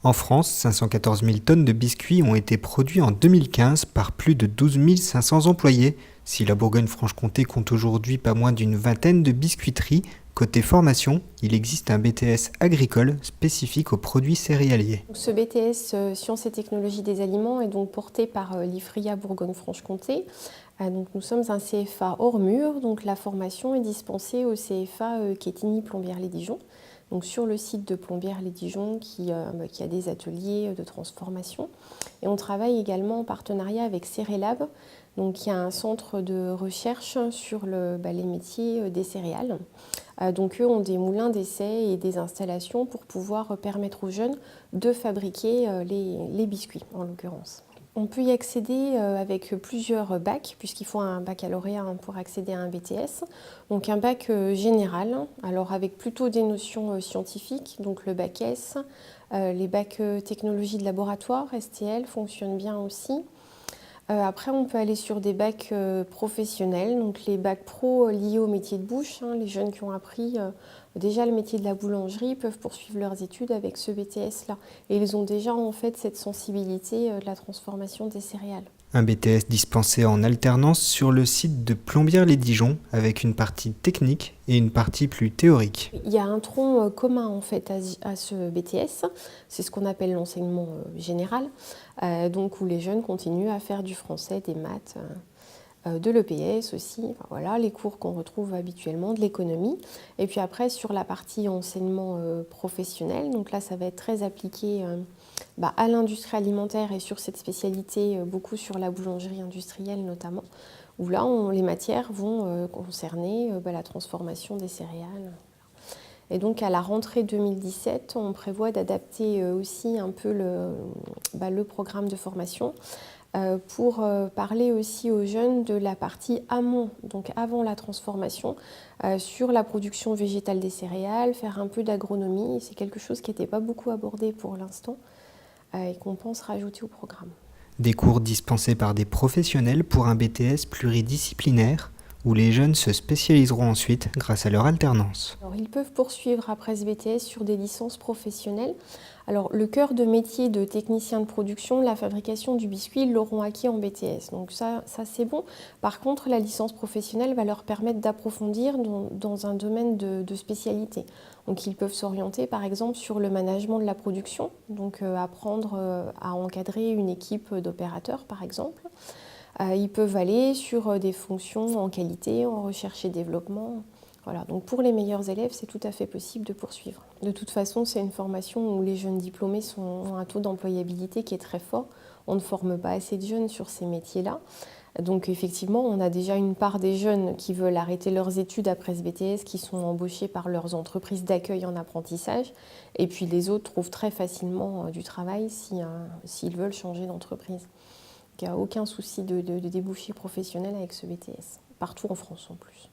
En France, 514 000 tonnes de biscuits ont été produits en 2015 par plus de 12 500 employés. Si la Bourgogne-Franche-Comté compte aujourd'hui pas moins d'une vingtaine de biscuiteries, côté formation, il existe un BTS agricole spécifique aux produits céréaliers. Ce BTS Sciences et technologies des aliments est donc porté par l'IFRIA Bourgogne-Franche-Comté. Donc nous sommes un CFA hors mur, donc la formation est dispensée au CFA Quetigny-Plombières-les-Dijon. Donc sur le site de Plombières-les-Dijon qui a des ateliers de transformation. Et on travaille également en partenariat avec Cérélab, donc qui a un centre de recherche sur les métiers des céréales. Donc eux ont des moulins d'essai et des installations pour pouvoir permettre aux jeunes de fabriquer les biscuits en l'occurrence. On peut y accéder avec plusieurs bacs, puisqu'il faut un baccalauréat pour accéder à un BTS. Donc un bac général, alors avec plutôt des notions scientifiques, donc le bac S. Les bacs technologie de laboratoire, STL, fonctionnent bien aussi. Après, on peut aller sur des bacs professionnels, donc les bacs pro liés au métier de bouche. Les jeunes qui ont appris déjà le métier de la boulangerie peuvent poursuivre leurs études avec ce BTS-là. Et ils ont déjà en fait cette sensibilité de la transformation des céréales. Un BTS dispensé en alternance sur le site de Plombières-les-Dijon avec une partie technique et une partie plus théorique. Il y a un tronc commun en fait à ce BTS, c'est ce qu'on appelle l'enseignement général, donc où les jeunes continuent à faire du français, des maths, de l'EPS aussi, enfin, voilà, les cours qu'on retrouve habituellement, de l'économie. Et puis après sur la partie enseignement professionnel, donc là ça va être très appliqué à l'industrie alimentaire et sur cette spécialité, beaucoup sur la boulangerie industrielle notamment, où là les matières vont concerner la transformation des céréales. Et donc à la rentrée 2017, on prévoit d'adapter aussi un peu le programme de formation pour parler aussi aux jeunes de la partie amont, donc avant la transformation, sur la production végétale des céréales, faire un peu d'agronomie. C'est quelque chose qui n'était pas beaucoup abordé pour l'instant et qu'on pense rajouter au programme. Des cours dispensés par des professionnels pour un BTS pluridisciplinaire où les jeunes se spécialiseront ensuite grâce à leur alternance. Alors, ils peuvent poursuivre après ce BTS sur des licences professionnelles. Alors, le cœur de métier de technicien de production, la fabrication du biscuit, ils l'auront acquis en BTS. Donc ça c'est bon. Par contre, la licence professionnelle va leur permettre d'approfondir dans un domaine de spécialité. Donc ils peuvent s'orienter par exemple sur le management de la production, donc apprendre à encadrer une équipe d'opérateurs par exemple. Ils peuvent aller sur des fonctions en qualité, en recherche et développement. Voilà, donc pour les meilleurs élèves, c'est tout à fait possible de poursuivre. De toute façon, c'est une formation où les jeunes diplômés ont un taux d'employabilité qui est très fort. On ne forme pas assez de jeunes sur ces métiers-là. Donc effectivement, on a déjà une part des jeunes qui veulent arrêter leurs études après ce BTS, qui sont embauchés par leurs entreprises d'accueil en apprentissage. Et puis les autres trouvent très facilement du travail s'ils veulent changer d'entreprise. Il n'y a aucun souci de débouché professionnel avec ce BTS, partout en France en plus.